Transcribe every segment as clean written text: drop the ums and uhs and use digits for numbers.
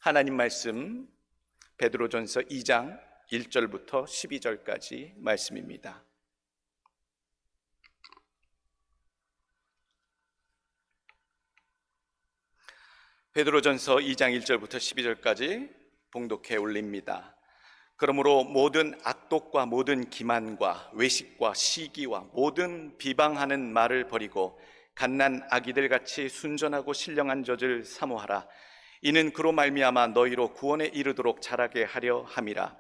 하나님 말씀 베드로전서 2장 1절부터 12절까지 말씀입니다. 베드로전서 2장 1절부터 12절까지 봉독해 올립니다. 그러므로 모든 악독과 모든 기만과 외식과 시기와 모든 비방하는 말을 버리고 갓난 아기들 같이 순전하고 신령한 젖을 사모하라. 이는 그로 말미암아 너희로 구원에 이르도록 자라게 하려 함이라.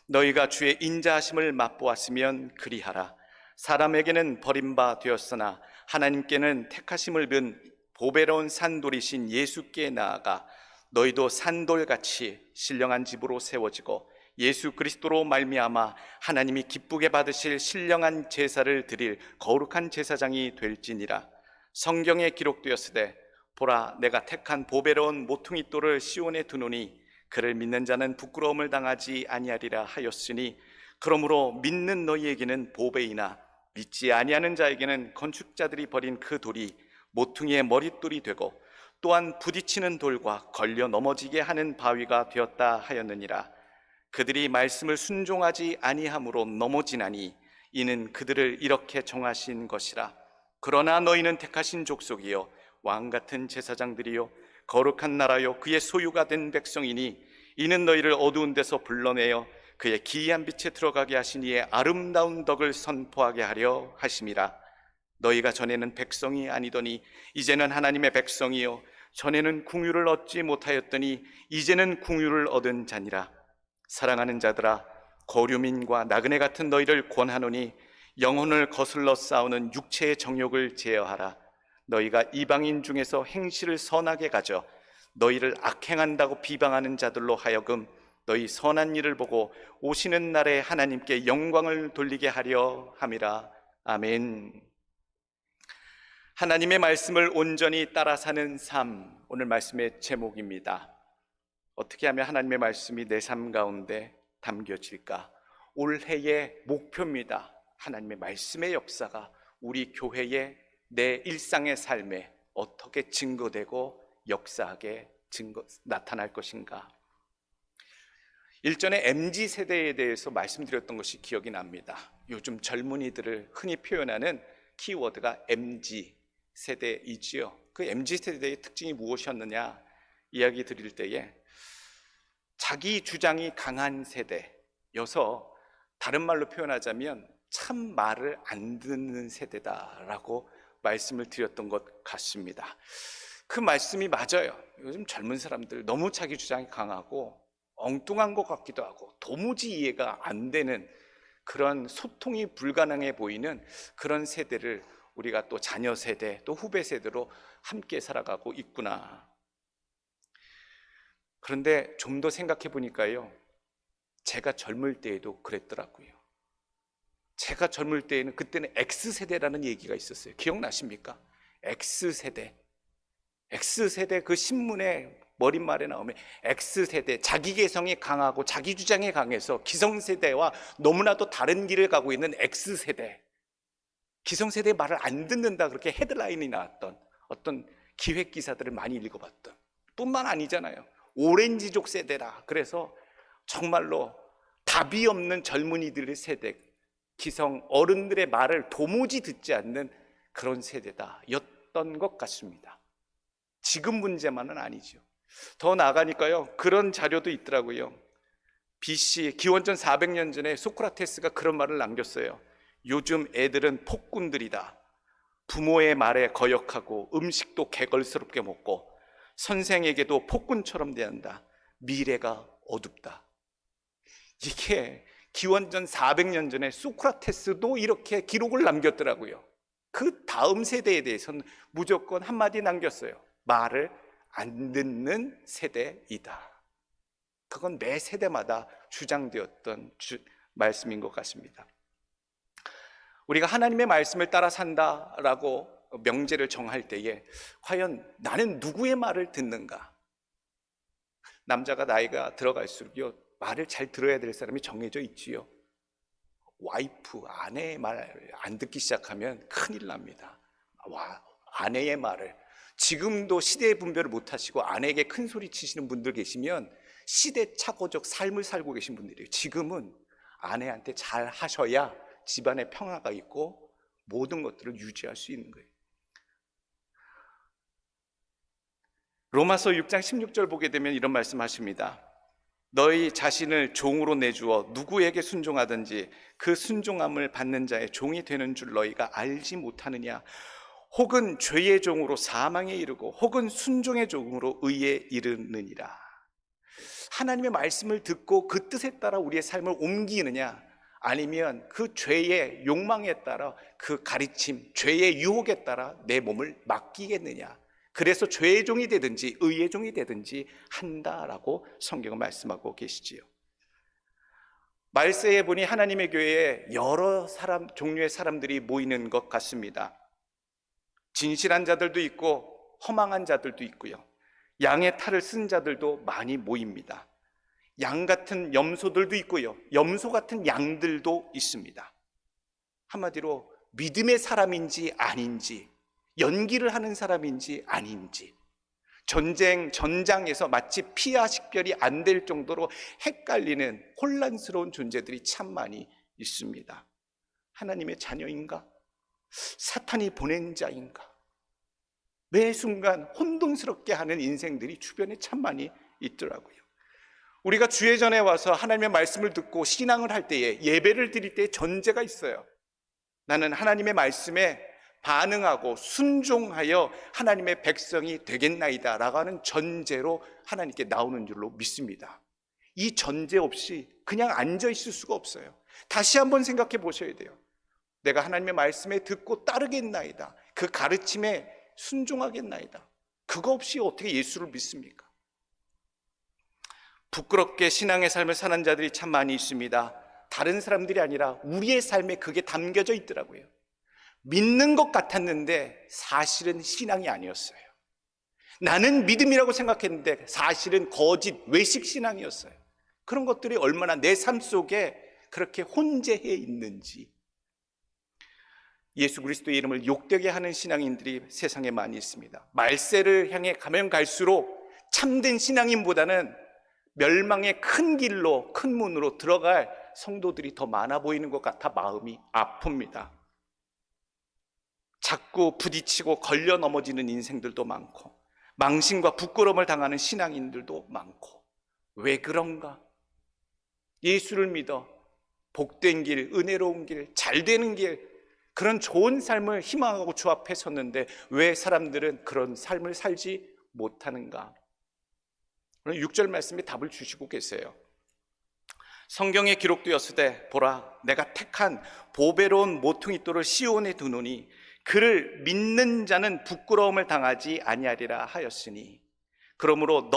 너희가 주의 인자하심을 맛보았으면 그리하라. 사람에게는 버림바 되었으나 하나님께는 택하심을 받은 보배로운 산돌이신 예수께 나아가 너희도 산돌같이 신령한 집으로 세워지고 예수 그리스도로 말미암아 하나님이 기쁘게 받으실 신령한 제사를 드릴 거룩한 제사장이 될지니라. 성경에 기록되었으되 보라, 내가 택한 보배로운 모퉁이돌을 시온에 두노니 그를 믿는 자는 부끄러움을 당하지 아니하리라 하였으니, 그러므로 믿는 너희에게는 보배이나 믿지 아니하는 자에게는 건축자들이 버린 그 돌이 모퉁이의 머릿돌이 되고 또한 부딪히는 돌과 걸려 넘어지게 하는 바위가 되었다 하였느니라. 그들이 말씀을 순종하지 아니함으로 넘어지나니 이는 그들을 이렇게 정하신 것이라. 그러나 너희는 택하신 족속이요 왕같은 제사장들이요 거룩한 나라요 그의 소유가 된 백성이니 이는 너희를 어두운 데서 불러내어 그의 기이한 빛에 들어가게 하신 이의 아름다운 덕을 선포하게 하려 하심이라. 너희가 전에는 백성이 아니더니 이제는 하나님의 백성이요 전에는 궁유를 얻지 못하였더니 이제는 궁유를 얻은 자니라. 사랑하는 자들아, 거류민과 나그네 같은 너희를 권하노니 영혼을 거슬러 싸우는 육체의 정욕을 제어하라. 너희가 이방인 중에서 행실을 선하게 가져 너희를 악행한다고 비방하는 자들로 하여금 너희 선한 일을 보고 오시는 날에 하나님께 영광을 돌리게 하려 함이라. 아멘. 하나님의 말씀을 온전히 따라 사는 삶, 오늘 말씀의 제목입니다. 어떻게 하면 하나님의 말씀이 내 삶 가운데 담겨질까? 올해의 목표입니다. 하나님의 말씀의 역사가 우리 교회의 내 일상의 삶에 어떻게 증거되고 역사하게 나타날 것인가? 일전에 MZ세대에 대해서 말씀드렸던 것이 기억이 납니다. 요즘 젊은이들을 흔히 표현하는 키워드가 MZ세대이지요. 그 MZ세대의 특징이 무엇이었느냐 이야기 드릴 때에 자기 주장이 강한 세대여서 다른 말로 표현하자면 참 말을 안 듣는 세대다라고 말씀을 드렸던 것 같습니다. 그 말씀이 맞아요. 요즘 젊은 사람들 너무 자기 주장이 강하고 엉뚱한 것 같기도 하고 도무지 이해가 안 되는 그런 소통이 불가능해 보이는 그런 세대를 우리가 또 자녀 세대 또 후배 세대로 함께 살아가고 있구나. 그런데 좀 더 생각해 보니까요, 제가 젊을 때에도 그랬더라고요. 제가 젊을 때에는 그때는 X세대라는 얘기가 있었어요. 기억나십니까? X세대. X세대 그 신문에 머릿말에 나오면 X세대, 자기 개성이 강하고 자기 주장이 강해서 기성세대와 너무나도 다른 길을 가고 있는 X세대, 기성세대의 말을 안 듣는다, 그렇게 헤드라인이 나왔던 어떤 기획기사들을 많이 읽어봤던, 뿐만 아니잖아요. 오렌지족 세대라, 그래서 정말로 답이 없는 젊은이들의 세대, 기성 어른들의 말을 도무지 듣지 않는 그런 세대다 였던 것 같습니다. 지금 문제만은 아니죠. 더 나아가니까요, 그런 자료도 있더라고요. BC 기원전 400년 전에 소크라테스가 그런 말을 남겼어요. 요즘 애들은 폭군들이다. 부모의 말에 거역하고 음식도 개걸스럽게 먹고 선생에게도 폭군처럼 대한다. 미래가 어둡다. 이게 기원전 400년 전에 소크라테스도 이렇게 기록을 남겼더라고요. 그 다음 세대에 대해서는 무조건 한마디 남겼어요. 말을 안 듣는 세대이다. 그건 매 세대마다 주장되었던 말씀인 것 같습니다. 우리가 하나님의 말씀을 따라 산다라고 명제를 정할 때에 과연 나는 누구의 말을 듣는가? 남자가 나이가 들어갈수록요, 말을 잘 들어야 될 사람이 정해져 있지요. 와이프, 아내의 말 안 듣기 시작하면 큰일 납니다. 아내의 말을, 지금도 시대의 분별을 못하시고 아내에게 큰 소리 치시는 분들 계시면 시대착오적 삶을 살고 계신 분들이에요. 지금은 아내한테 잘 하셔야 집안에 평화가 있고 모든 것들을 유지할 수 있는 거예요. 로마서 6장 16절 보게 되면 이런 말씀하십니다. 너희 자신을 종으로 내주어 누구에게 순종하든지 그 순종함을 받는 자의 종이 되는 줄 너희가 알지 못하느냐. 혹은 죄의 종으로 사망에 이르고 혹은 순종의 종으로 의에 이르느니라. 하나님의 말씀을 듣고 그 뜻에 따라 우리의 삶을 옮기느냐, 아니면 그 죄의 욕망에 따라, 그 가르침, 죄의 유혹에 따라 내 몸을 맡기겠느냐. 그래서 죄의 종이 되든지 의의 종이 되든지 한다라고 성경은 말씀하고 계시지요. 말세에 보니 하나님의 교회에 여러 종류의 사람들이 모이는 것 같습니다. 진실한 자들도 있고 허망한 자들도 있고요, 양의 탈을 쓴 자들도 많이 모입니다. 양 같은 염소들도 있고요, 염소 같은 양들도 있습니다. 한마디로 믿음의 사람인지 아닌지, 연기를 하는 사람인지 아닌지, 전장에서 마치 피와 식별이 안 될 정도로 헷갈리는 혼란스러운 존재들이 참 많이 있습니다. 하나님의 자녀인가? 사탄이 보낸 자인가? 매 순간 혼돈스럽게 하는 인생들이 주변에 참 많이 있더라고요. 우리가 주의 전에 와서 하나님의 말씀을 듣고 신앙을 할 때에, 예배를 드릴 때에 전제가 있어요. 나는 하나님의 말씀에 반응하고 순종하여 하나님의 백성이 되겠나이다 라고 하는 전제로 하나님께 나오는 줄로 믿습니다. 이 전제 없이 그냥 앉아 있을 수가 없어요. 다시 한번 생각해 보셔야 돼요. 내가 하나님의 말씀에 듣고 따르겠나이다, 그 가르침에 순종하겠나이다. 그거 없이 어떻게 예수를 믿습니까? 부끄럽게 신앙의 삶을 사는 자들이 참 많이 있습니다. 다른 사람들이 아니라 우리의 삶에 그게 담겨져 있더라고요. 믿는 것 같았는데 사실은 신앙이 아니었어요. 나는 믿음이라고 생각했는데 사실은 거짓 외식 신앙이었어요. 그런 것들이 얼마나 내 삶 속에 그렇게 혼재해 있는지. 예수 그리스도의 이름을 욕되게 하는 신앙인들이 세상에 많이 있습니다. 말세를 향해 가면 갈수록 참된 신앙인보다는 멸망의 큰 길로, 큰 문으로 들어갈 성도들이 더 많아 보이는 것 같아 마음이 아픕니다. 자꾸 부딪히고 걸려 넘어지는 인생들도 많고, 망신과 부끄러움을 당하는 신앙인들도 많고. 왜 그런가? 예수를 믿어 복된 길, 은혜로운 길, 잘되는 길, 그런 좋은 삶을 희망하고 주 앞에 섰는데 왜 사람들은 그런 삶을 살지 못하는가? 6절 말씀에 답을 주시고 계세요. 성경에 기록되었으되 보라, 내가 택한 보배로운 모퉁이돌을 시온에 두노니 그를 믿는 자는 부끄러움을 당하지 아니하리라 하였으니, 그러므로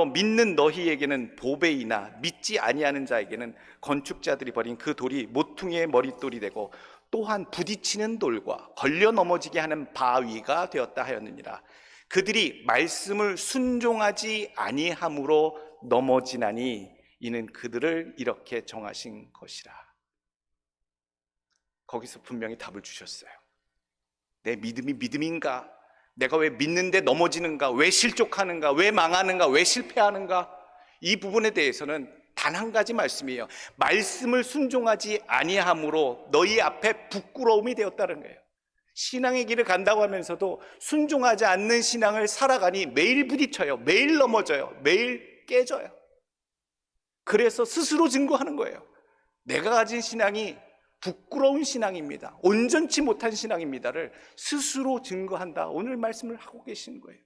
믿는 너희에게는 보배이나 믿지 아니하는 자에게는 건축자들이 버린 그 돌이 모퉁이의 머릿돌이 되고 또한 부딪히는 돌과 걸려 넘어지게 하는 바위가 되었다 하였느니라. 그들이 말씀을 순종하지 아니함으로 넘어지나니 이는 그들을 이렇게 정하신 것이라. 거기서 분명히 답을 주셨어요. 내 믿음이 믿음인가? 내가 왜 믿는데 넘어지는가? 왜 실족하는가? 왜 망하는가? 왜 실패하는가? 이 부분에 대해서는 단 한 가지 말씀이에요. 말씀을 순종하지 아니함으로 너희 앞에 부끄러움이 되었다는 거예요. 신앙의 길을 간다고 하면서도 순종하지 않는 신앙을 살아가니 매일 부딪혀요. 매일 넘어져요. 매일 깨져요. 그래서 스스로 증거하는 거예요. 내가 가진 신앙이 부끄러운 신앙입니다, 온전치 못한 신앙입니다를 스스로 증거한다. 오늘 말씀을 하고 계시는 거예요.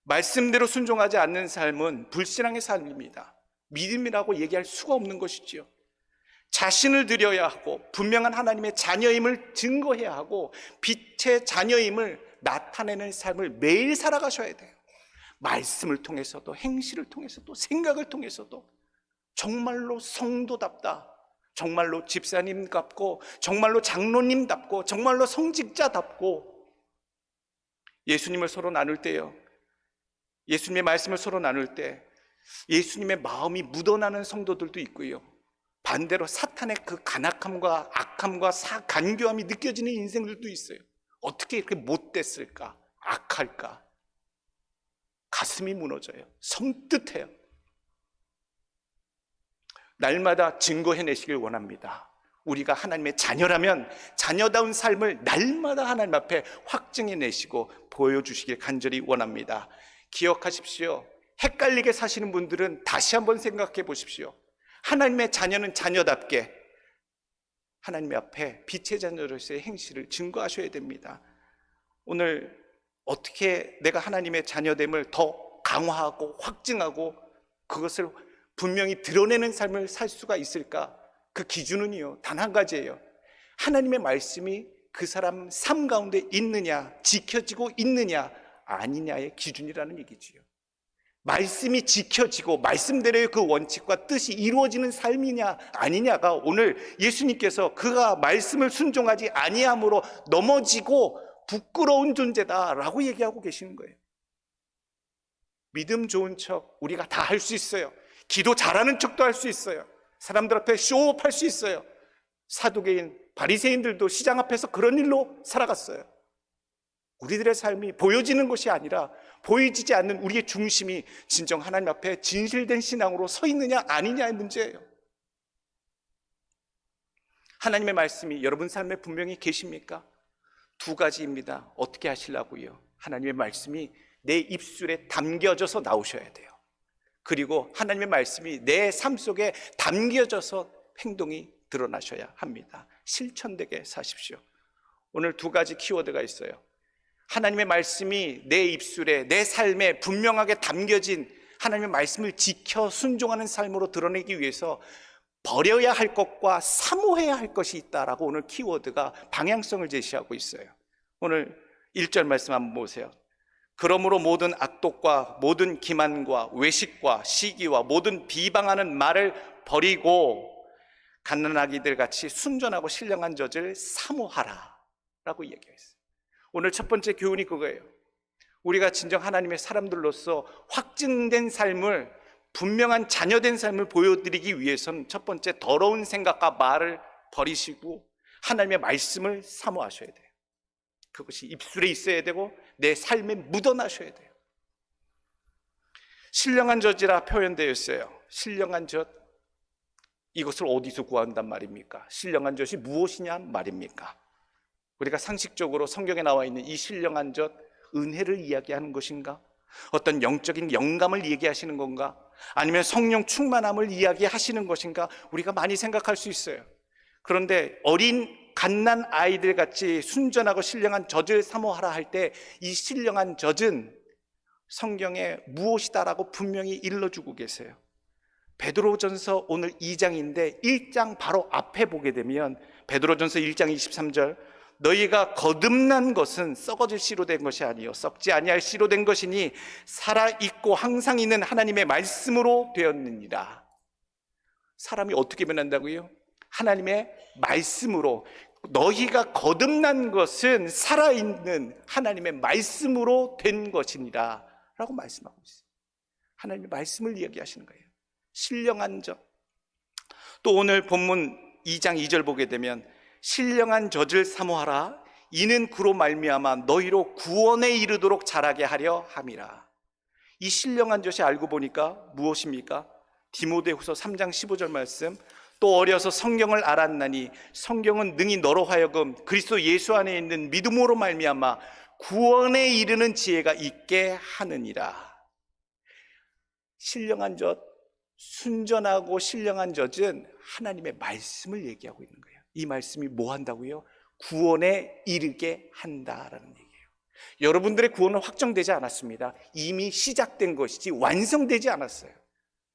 말씀대로 순종하지 않는 삶은 불신앙의 삶입니다. 믿음이라고 얘기할 수가 없는 것이지요. 자신을 드려야 하고 분명한 하나님의 자녀임을 증거해야 하고 빛의 자녀임을 나타내는 삶을 매일 살아가셔야 돼요. 말씀을 통해서도, 행실을 통해서도, 생각을 통해서도 정말로 성도답다, 정말로 집사님답고, 정말로 장로님답고, 정말로 성직자답고, 예수님을 서로 나눌 때요, 예수님의 말씀을 서로 나눌 때 예수님의 마음이 묻어나는 성도들도 있고요, 반대로 사탄의 그 간악함과 악함과 간교함이 느껴지는 인생들도 있어요. 어떻게 이렇게 못됐을까? 악할까? 가슴이 무너져요. 섬뜩해요. 날마다 증거해내시길 원합니다. 우리가 하나님의 자녀라면 자녀다운 삶을 날마다 하나님 앞에 확증해내시고 보여주시길 간절히 원합니다. 기억하십시오. 헷갈리게 사시는 분들은 다시 한번 생각해 보십시오. 하나님의 자녀는 자녀답게 하나님 앞에 빛의 자녀로서의 행실을 증거하셔야 됩니다. 오늘 어떻게 내가 하나님의 자녀됨을 더 강화하고 확증하고 그것을 분명히 드러내는 삶을 살 수가 있을까? 그 기준은요, 단 한 가지예요. 하나님의 말씀이 그 사람 삶 가운데 있느냐, 지켜지고 있느냐, 아니냐의 기준이라는 얘기지요. 말씀이 지켜지고 말씀대로의 그 원칙과 뜻이 이루어지는 삶이냐 아니냐가 오늘 예수님께서 그가 말씀을 순종하지 아니함으로 넘어지고 부끄러운 존재다라고 얘기하고 계시는 거예요. 믿음 좋은 척 우리가 다 할 수 있어요. 기도 잘하는 척도 할 수 있어요. 사람들 앞에 쇼업할 수 있어요. 사두개인 바리새인들도 시장 앞에서 그런 일로 살아갔어요. 우리들의 삶이 보여지는 것이 아니라 보이지 않는 우리의 중심이 진정 하나님 앞에 진실된 신앙으로 서 있느냐 아니냐의 문제예요. 하나님의 말씀이 여러분 삶에 분명히 계십니까? 두 가지입니다. 어떻게 하시려고요? 하나님의 말씀이 내 입술에 담겨져서 나오셔야 돼요. 그리고 하나님의 말씀이 내 삶 속에 담겨져서 행동이 드러나셔야 합니다. 실천되게 사십시오. 오늘 두 가지 키워드가 있어요. 하나님의 말씀이 내 입술에 내 삶에 분명하게 담겨진 하나님의 말씀을 지켜 순종하는 삶으로 드러내기 위해서 버려야 할 것과 사모해야 할 것이 있다라고 오늘 키워드가 방향성을 제시하고 있어요. 오늘 1절 말씀 한번 보세요. 그러므로 모든 악독과 모든 기만과 외식과 시기와 모든 비방하는 말을 버리고 갓난아기들 같이 순전하고 신령한 젖을 사모하라 라고 얘기했어요. 오늘 첫 번째 교훈이 그거예요. 우리가 진정 하나님의 사람들로서 확증된 삶을, 분명한 자녀된 삶을 보여드리기 위해서는 첫 번째 더러운 생각과 말을 버리시고 하나님의 말씀을 사모하셔야 돼요. 그것이 입술에 있어야 되고 내 삶에 묻어나셔야 돼요. 신령한 젖이라 표현되어 있어요. 신령한 젖, 이것을 어디서 구한단 말입니까? 신령한 젖이 무엇이냐 말입니까? 우리가 상식적으로 성경에 나와 있는 이 신령한 젖, 은혜를 이야기하는 것인가? 어떤 영적인 영감을 얘기하시는 건가? 아니면 성령 충만함을 이야기하시는 것인가? 우리가 많이 생각할 수 있어요. 그런데 어린 갓난 아이들 같이 순전하고 신령한 젖을 사모하라 할 때 이 신령한 젖은 성경에 무엇이다라고 분명히 일러주고 계세요. 베드로전서 오늘 2장인데 1장 바로 앞에 보게 되면 베드로전서 1장 23절 너희가 거듭난 것은 썩어질 씨로 된 것이 아니요 썩지 아니할 씨로 된 것이니 살아있고 항상 있는 하나님의 말씀으로 되었느니라. 사람이 어떻게 변한다고요? 하나님의 말씀으로. 너희가 거듭난 것은 살아있는 하나님의 말씀으로 된 것이니라 라고 말씀하고 있어요. 하나님의 말씀을 이야기하시는 거예요. 신령한 젖. 또 오늘 본문 2장 2절 보게 되면 신령한 젖을 사모하라. 이는 그로 말미암아 너희로 구원에 이르도록 자라게 하려 함이라. 이 신령한 젖이 알고 보니까 무엇입니까? 디모데후서 3장 15절 말씀. 또 어려서 성경을 알았나니 성경은 능히 너로 하여금 그리스도 예수 안에 있는 믿음으로 말미암아 구원에 이르는 지혜가 있게 하느니라. 신령한 젖, 순전하고 신령한 젖은 하나님의 말씀을 얘기하고 있는 거예요. 이 말씀이 뭐 한다고요? 구원에 이르게 한다라는 얘기예요. 여러분들의 구원은 확정되지 않았습니다. 이미 시작된 것이지 완성되지 않았어요.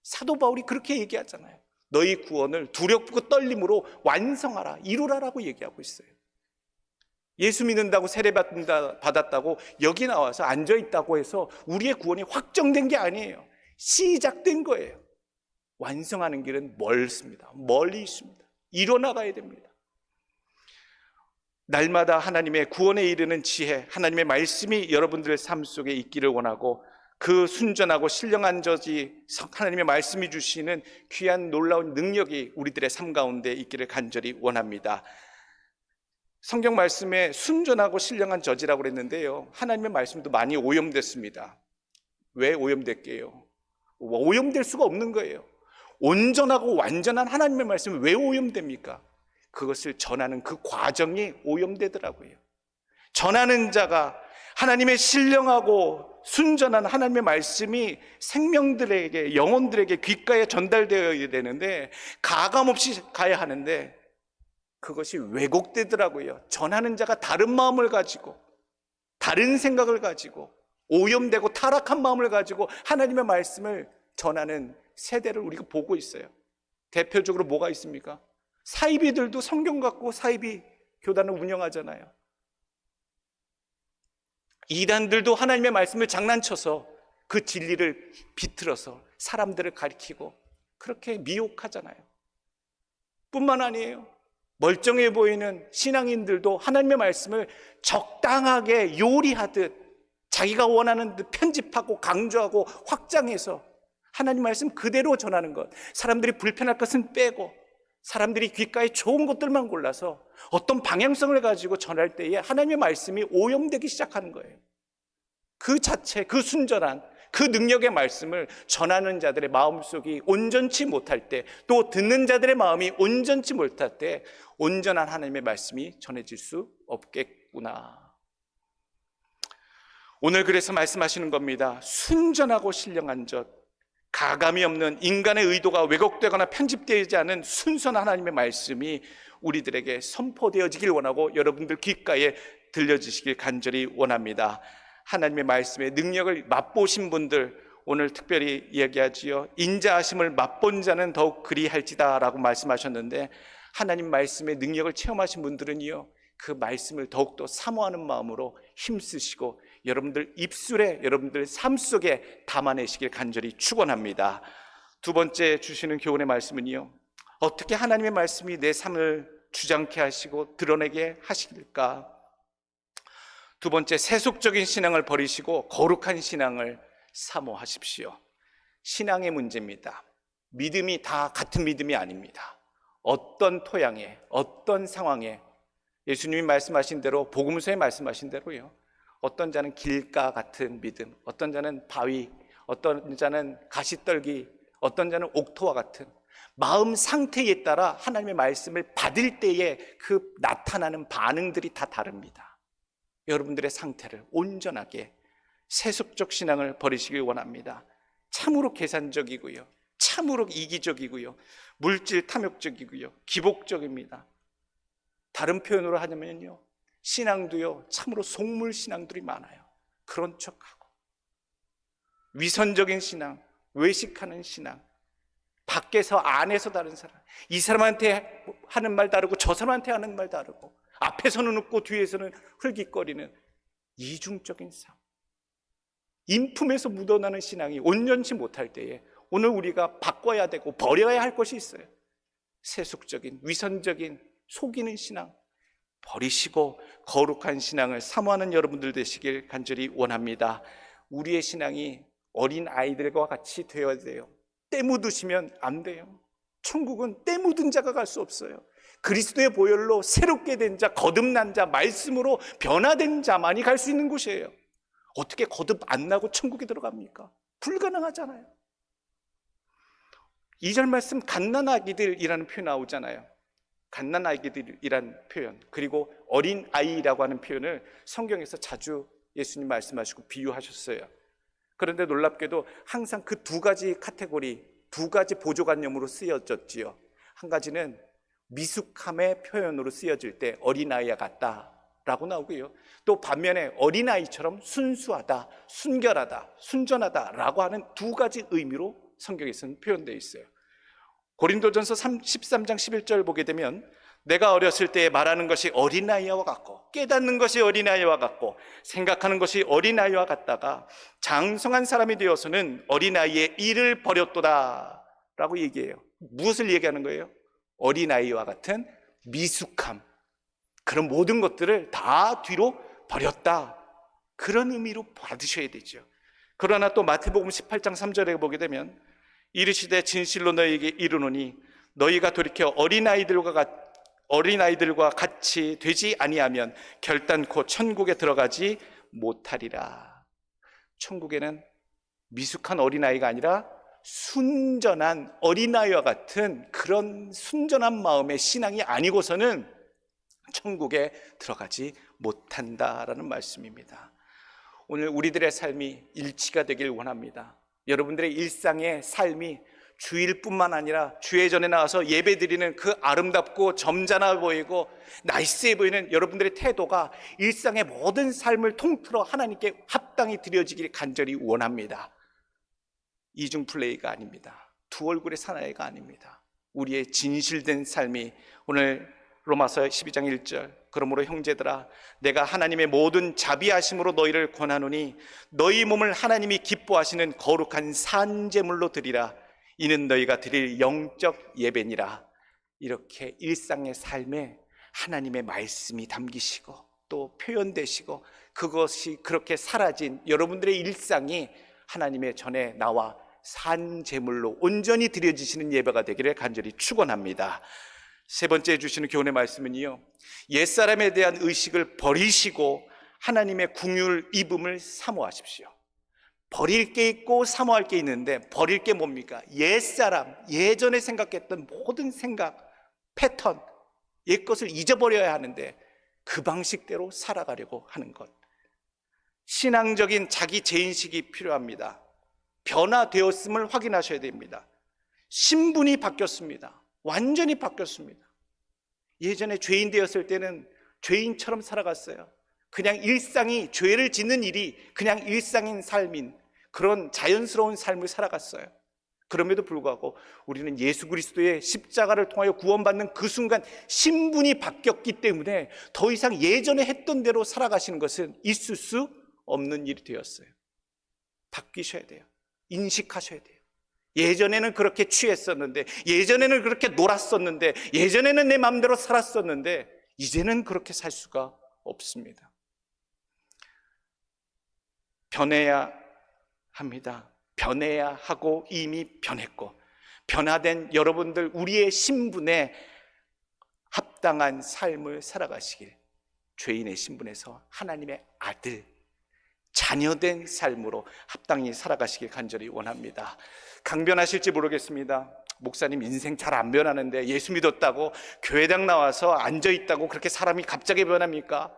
사도 바울이 그렇게 얘기하잖아요. 너희 구원을 두렵고 떨림으로 완성하라, 이루라라고 얘기하고 있어요. 예수 믿는다고 세례받았다고 여기 나와서 앉아있다고 해서 우리의 구원이 확정된 게 아니에요. 시작된 거예요. 완성하는 길은 멀습니다. 멀리 있습니다. 이뤄나가야 됩니다. 날마다 하나님의 구원에 이르는 지혜, 하나님의 말씀이 여러분들의 삶 속에 있기를 원하고 그 순전하고 신령한 젖이 하나님의 말씀이 주시는 귀한 놀라운 능력이 우리들의 삶 가운데 있기를 간절히 원합니다. 성경 말씀에 순전하고 신령한 저지라고 그랬는데요, 하나님의 말씀도 많이 오염됐습니다. 왜 오염됐게요? 오염될 수가 없는 거예요. 온전하고 완전한 하나님의 말씀이 왜 오염됩니까? 그것을 전하는 그 과정이 오염되더라고요. 전하는 자가 하나님의 신령하고 순전한 하나님의 말씀이 생명들에게, 영혼들에게 귓가에 전달되어야 되는데 가감없이 가야 하는데 그것이 왜곡되더라고요. 전하는 자가 다른 마음을 가지고, 다른 생각을 가지고, 오염되고 타락한 마음을 가지고 하나님의 말씀을 전하는 세대를 우리가 보고 있어요. 대표적으로 뭐가 있습니까? 사이비들도 성경 갖고 사이비 교단을 운영하잖아요. 이단들도 하나님의 말씀을 장난쳐서 그 진리를 비틀어서 사람들을 가리키고 그렇게 미혹하잖아요. 뿐만 아니에요. 멀쩡해 보이는 신앙인들도 하나님의 말씀을 적당하게 요리하듯 자기가 원하는 듯 편집하고 강조하고 확장해서 하나님 말씀 그대로 전하는 것, 사람들이 불편할 것은 빼고 사람들이 귓가에 좋은 것들만 골라서 어떤 방향성을 가지고 전할 때에 하나님의 말씀이 오염되기 시작하는 거예요. 그 자체, 그 순전한 그 능력의 말씀을 전하는 자들의 마음속이 온전치 못할 때, 또 듣는 자들의 마음이 온전치 못할 때 온전한 하나님의 말씀이 전해질 수 없겠구나. 오늘 그래서 말씀하시는 겁니다. 순전하고 신령한 것, 가감이 없는 인간의 의도가 왜곡되거나 편집되지 않은 순수한 하나님의 말씀이 우리들에게 선포되어지길 원하고 여러분들 귓가에 들려주시길 간절히 원합니다. 하나님의 말씀의 능력을 맛보신 분들, 오늘 특별히 이야기하지요. 인자하심을 맛본 자는 더욱 그리할지다 라고 말씀하셨는데, 하나님 말씀의 능력을 체험하신 분들은요, 그 말씀을 더욱더 사모하는 마음으로 힘쓰시고 여러분들 입술에, 여러분들 삶 속에 담아내시길 간절히 축원합니다. 두 번째 주시는 교훈의 말씀은요, 어떻게 하나님의 말씀이 내 삶을 주장케 하시고 드러내게 하실까? 두 번째, 세속적인 신앙을 버리시고 거룩한 신앙을 사모하십시오. 신앙의 문제입니다. 믿음이 다 같은 믿음이 아닙니다. 어떤 토양에, 어떤 상황에, 예수님이 말씀하신 대로, 복음서에 말씀하신 대로요, 어떤 자는 길가 같은 믿음, 어떤 자는 바위, 어떤 자는 가시떨기, 어떤 자는 옥토와 같은 마음 상태에 따라 하나님의 말씀을 받을 때에 그 나타나는 반응들이 다 다릅니다. 여러분들의 상태를 온전하게 세속적 신앙을 버리시길 원합니다. 참으로 계산적이고요, 참으로 이기적이고요, 물질 탐욕적이고요, 기복적입니다. 다른 표현으로 하자면요, 신앙도요, 참으로 속물 신앙들이 많아요. 그런 척하고 위선적인 신앙, 외식하는 신앙, 밖에서 안에서 다른 사람, 이 사람한테 하는 말 다르고 저 사람한테 하는 말 다르고, 앞에서는 웃고 뒤에서는 흘깃거리는 이중적인 삶, 인품에서 묻어나는 신앙이 온전치 못할 때에 오늘 우리가 바꿔야 되고 버려야 할 것이 있어요. 세속적인, 위선적인, 속이는 신앙 버리시고 거룩한 신앙을 사모하는 여러분들 되시길 간절히 원합니다. 우리의 신앙이 어린 아이들과 같이 되어야 돼요. 때 묻으시면 안 돼요. 천국은 때 묻은 자가 갈 수 없어요. 그리스도의 보혈로 새롭게 된 자, 거듭난 자, 말씀으로 변화된 자만이 갈 수 있는 곳이에요. 어떻게 거듭 안 나고 천국에 들어갑니까? 불가능하잖아요. 2절 말씀, 갓난아기들이라는 표현 나오잖아요. 갓난아기들이라는 표현, 그리고 어린아이라고 하는 표현을 성경에서 자주 예수님 말씀하시고 비유하셨어요. 그런데 놀랍게도 항상 그 두 가지 카테고리, 두 가지 보조관념으로 쓰여졌지요. 한 가지는 미숙함의 표현으로 쓰여질 때 어린아이와 같다라고 나오고요, 또 반면에 어린아이처럼 순수하다, 순결하다, 순전하다라고 하는 두 가지 의미로 성경에서는 표현되어 있어요. 고린도전서 13장 11절 보게 되면, 내가 어렸을 때 말하는 것이 어린아이와 같고 깨닫는 것이 어린아이와 같고 생각하는 것이 어린아이와 같다가 장성한 사람이 되어서는 어린아이의 일을 버렸도다 라고 얘기해요. 무엇을 얘기하는 거예요? 어린아이와 같은 미숙함, 그런 모든 것들을 다 뒤로 버렸다, 그런 의미로 받으셔야 되죠. 그러나 또 마태복음 18장 3절에 보게 되면, 이르시되 진실로 너희에게 이르노니 너희가 돌이켜 어린아이들과 같이 되지 아니하면 결단코 천국에 들어가지 못하리라. 천국에는 미숙한 어린아이가 아니라 순전한 어린아이와 같은 그런 순전한 마음의 신앙이 아니고서는 천국에 들어가지 못한다라는 말씀입니다. 오늘 우리들의 삶이 일치가 되길 원합니다. 여러분들의 일상의 삶이 주일뿐만 아니라 주일 전에 나와서 예배드리는 그 아름답고 점잖아 보이고 나이스해 보이는 여러분들의 태도가 일상의 모든 삶을 통틀어 하나님께 합당히 드려지길 간절히 원합니다. 이중 플레이가 아닙니다. 두 얼굴의 사나이가 아닙니다. 우리의 진실된 삶이 오늘 로마서 12장 1절 그러므로 형제들아 내가 하나님의 모든 자비하심으로 너희를 권하노니 너희 몸을 하나님이 기뻐하시는 거룩한 산제물로 드리라. 이는 너희가 드릴 영적 예배니라. 이렇게 일상의 삶에 하나님의 말씀이 담기시고 또 표현되시고 그것이 그렇게 사라진 여러분들의 일상이 하나님의 전에 나와 산제물로 온전히 드려지시는 예배가 되기를 간절히 축원합니다. 세 번째 주시는 교훈의 말씀은요, 옛사람에 대한 의식을 버리시고 하나님의 긍휼 입음을 사모하십시오. 버릴 게 있고 사모할 게 있는데 버릴 게 뭡니까? 옛사람, 예전에 생각했던 모든 생각, 패턴, 옛것을 잊어버려야 하는데 그 방식대로 살아가려고 하는 것. 신앙적인 자기 재인식이 필요합니다. 변화되었음을 확인하셔야 됩니다. 신분이 바뀌었습니다. 완전히 바뀌었습니다. 예전에 죄인 되었을 때는 죄인처럼 살아갔어요. 그냥 일상이 죄를 짓는 일이 그냥 일상인 삶인 그런 자연스러운 삶을 살아갔어요. 그럼에도 불구하고 우리는 예수 그리스도의 십자가를 통하여 구원받는 그 순간 신분이 바뀌었기 때문에 더 이상 예전에 했던 대로 살아가시는 것은 있을 수 없는 일이 되었어요. 바뀌셔야 돼요. 인식하셔야 돼요. 예전에는 그렇게 취했었는데, 예전에는 그렇게 놀았었는데, 예전에는 내 마음대로 살았었는데 이제는 그렇게 살 수가 없습니다. 변해야 합니다. 변해야 하고 이미 변했고, 변화된 여러분들 우리의 신분에 합당한 삶을 살아가시길, 죄인의 신분에서 하나님의 아들, 자녀된 삶으로 합당히 살아가시길 간절히 원합니다. 강변하실지 모르겠습니다. 목사님 인생 잘 안 변하는데 예수 믿었다고 교회당 나와서 앉아있다고 그렇게 사람이 갑자기 변합니까?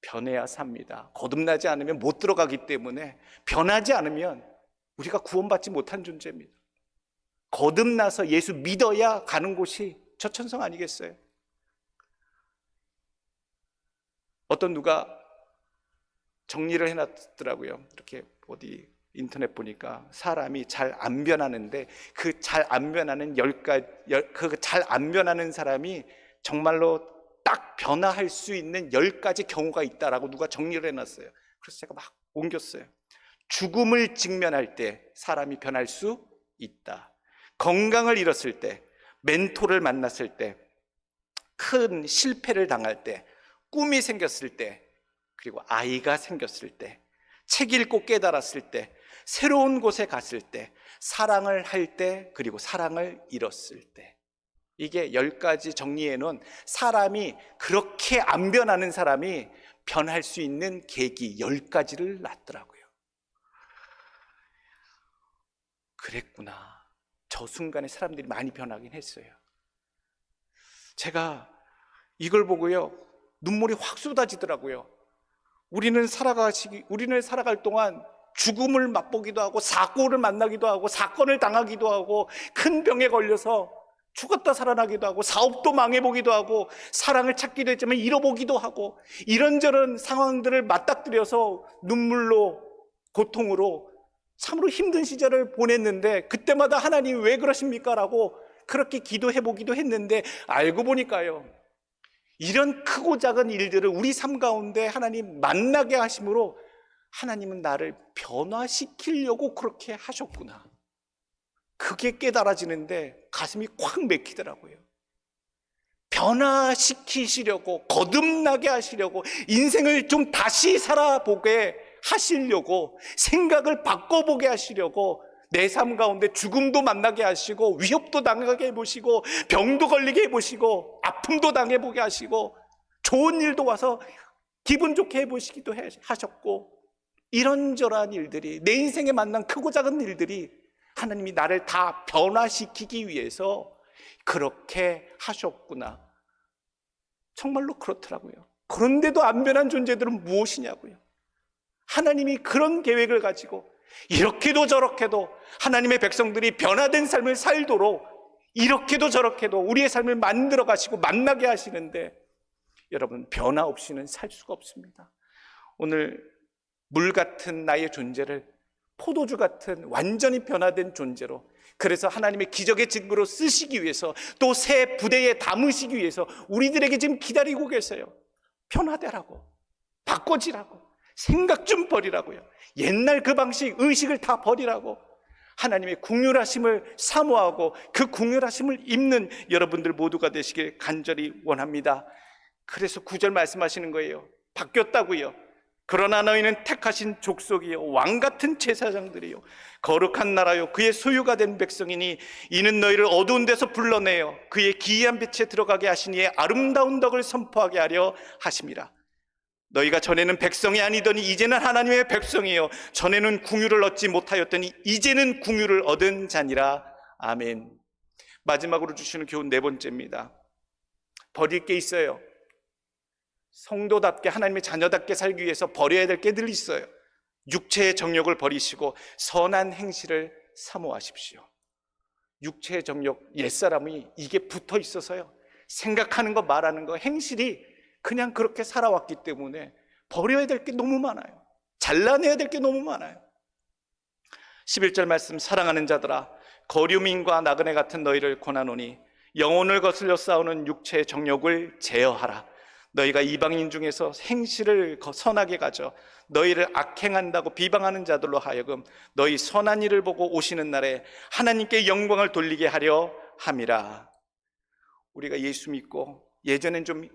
변해야 삽니다. 거듭나지 않으면 못 들어가기 때문에 변하지 않으면 우리가 구원받지 못한 존재입니다. 거듭나서 예수 믿어야 가는 곳이 저 천성 아니겠어요? 어떤 누가 정리를 해놨더라고요. 이렇게 어디 인터넷 보니까 사람이 잘 안 변하는데 그 잘 안 변하는 그 잘 안 변하는 사람이 정말로 딱 변화할 수 있는 10가지 경우가 있다라고 누가 정리를 해놨어요. 그래서 제가 막 옮겼어요. 죽음을 직면할 때 사람이 변할 수 있다. 건강을 잃었을 때, 멘토를 만났을 때, 큰 실패를 당할 때, 꿈이 생겼을 때, 그리고 아이가 생겼을 때, 책 읽고 깨달았을 때, 새로운 곳에 갔을 때, 사랑을 할 때, 그리고 사랑을 잃었을 때. 이게 10가지 정리해 놓은 사람이 그렇게 안 변하는 사람이 변할 수 있는 계기 10가지를 놨더라고요. 그랬구나. 저 순간에 사람들이 많이 변하긴 했어요. 제가 이걸 보고요, 눈물이 확 쏟아지더라고요. 우리는 살아갈 동안 죽음을 맛보기도 하고 사고를 만나기도 하고 사건을 당하기도 하고 큰 병에 걸려서 죽었다 살아나기도 하고 사업도 망해보기도 하고 사랑을 찾기도 했지만 잃어보기도 하고 이런저런 상황들을 맞닥뜨려서 눈물로 고통으로 참으로 힘든 시절을 보냈는데 그때마다 하나님 왜 그러십니까? 라고 그렇게 기도해보기도 했는데 알고 보니까요, 이런 크고 작은 일들을 우리 삶 가운데 하나님 만나게 하심으로 하나님은 나를 변화시키려고 그렇게 하셨구나. 그게 깨달아지는데 가슴이 콱 맥히더라고요. 변화시키시려고, 거듭나게 하시려고, 인생을 좀 다시 살아보게 하시려고, 생각을 바꿔보게 하시려고 내 삶 가운데 죽음도 만나게 하시고 위협도 당하게 해보시고 병도 걸리게 해보시고 아픔도 당해보게 하시고 좋은 일도 와서 기분 좋게 해보시기도 하셨고, 이런저런 일들이, 내 인생에 만난 크고 작은 일들이 하나님이 나를 다 변화시키기 위해서 그렇게 하셨구나. 정말로 그렇더라고요. 그런데도 안 변한 존재들은 무엇이냐고요. 하나님이 그런 계획을 가지고 이렇게도 저렇게도 하나님의 백성들이 변화된 삶을 살도록 이렇게도 저렇게도 우리의 삶을 만들어 가시고 만나게 하시는데, 여러분, 변화 없이는 살 수가 없습니다. 오늘 물 같은 나의 존재를 포도주 같은 완전히 변화된 존재로, 그래서 하나님의 기적의 증거로 쓰시기 위해서, 또 새 부대에 담으시기 위해서 우리들에게 지금 기다리고 계세요. 변화되라고, 바꿔지라고, 생각 좀 버리라고요. 옛날 그 방식, 의식을 다 버리라고. 하나님의 긍휼하심을 사모하고 그 긍휼하심을 입는 여러분들 모두가 되시길 간절히 원합니다. 그래서 9절 말씀하시는 거예요. 바뀌었다고요. 그러나 너희는 택하신 족속이요, 왕같은 제사장들이요, 거룩한 나라요, 그의 소유가 된 백성이니 이는 너희를 어두운 데서 불러내어 그의 기이한 빛에 들어가게 하신 이의 아름다운 덕을 선포하게 하려 하심이라. 너희가 전에는 백성이 아니더니 이제는 하나님의 백성이요, 전에는 긍휼을 얻지 못하였더니 이제는 긍휼을 얻은 자니라. 아멘. 마지막으로 주시는 교훈 네 번째입니다. 버릴 게 있어요. 성도답게, 하나님의 자녀답게 살기 위해서 버려야 될 게 늘 있어요. 육체의 정욕을 버리시고 선한 행실을 사모하십시오. 육체의 정욕, 옛사람이 이게 붙어 있어서요, 생각하는 거, 말하는 거, 행실이 그냥 그렇게 살아왔기 때문에 버려야 될 게 너무 많아요. 잘라내야 될 게 너무 많아요. 11절 말씀, 사랑하는 자들아, 거류민과 나그네 같은 너희를 권하노니 영혼을 거슬려 싸우는 육체의 정욕을 제어하라. 너희가 이방인 중에서 행실을 선하게 가져 너희를 악행한다고 비방하는 자들로 하여금 너희 선한 일을 보고 오시는 날에 하나님께 영광을 돌리게 하려 함이라. 우리가 예수 믿고 예전엔 좀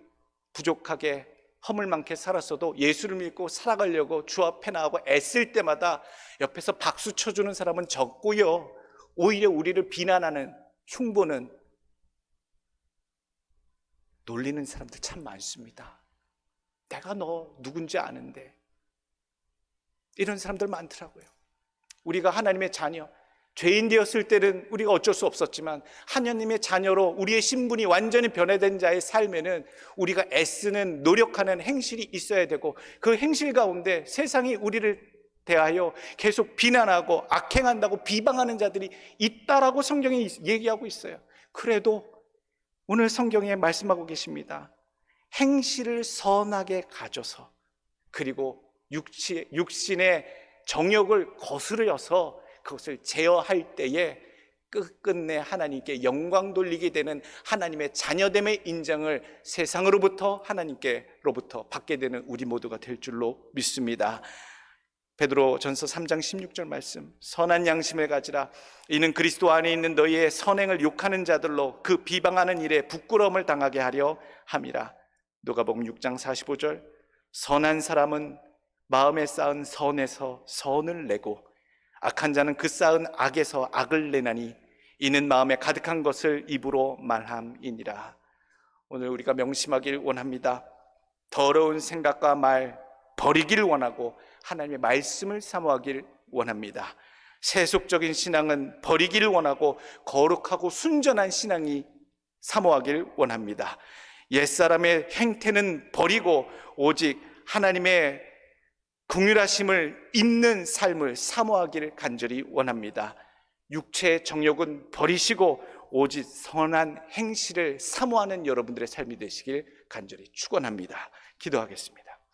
부족하게 허물 많게 살았어도 예수를 믿고 살아가려고 주 앞에 나가고 애쓸 때마다 옆에서 박수 쳐주는 사람은 적고요, 오히려 우리를 비난하는, 흉보는, 놀리는 사람들 참 많습니다. 내가 너 누군지 아는데. 이런 사람들 많더라고요. 우리가 하나님의 자녀, 죄인 되었을 때는 우리가 어쩔 수 없었지만 하나님의 자녀로 우리의 신분이 완전히 변화된 자의 삶에는 우리가 애쓰는, 노력하는 행실이 있어야 되고, 그 행실 가운데 세상이 우리를 대하여 계속 비난하고 악행한다고 비방하는 자들이 있다라고 성경이 얘기하고 있어요. 그래도 오늘 성경에 말씀하고 계십니다. 행실을 선하게 가져서, 그리고 육신의 정욕을 거스르려서 그것을 제어할 때에 끝끝내 하나님께 영광 돌리게 되는 하나님의 자녀됨의 인정을 세상으로부터 하나님께로부터 받게 되는 우리 모두가 될 줄로 믿습니다. 베드로전서 3장 16절 말씀, 선한 양심을 가지라. 이는 그리스도 안에 있는 너희의 선행을 욕하는 자들로 그 비방하는 일에 부끄러움을 당하게 하려 함이라. 누가복음 6장 45절, 선한 사람은 마음에 쌓은 선에서 선을 내고 악한 자는 그 쌓은 악에서 악을 내나니 이는 마음에 가득한 것을 입으로 말함이니라. 오늘 우리가 명심하길 원합니다. 더러운 생각과 말 버리길 원하고 하나님의 말씀을 사모하길 원합니다. 세속적인 신앙은 버리기를 원하고 거룩하고 순전한 신앙이 사모하길 원합니다. 옛사람의 행태는 버리고 오직 하나님의 긍휼하심을 입는 삶을 사모하기를 간절히 원합니다. 육체의 정욕은 버리시고 오직 선한 행실을 사모하는 여러분들의 삶이 되시길 간절히 축원합니다. 기도하겠습니다.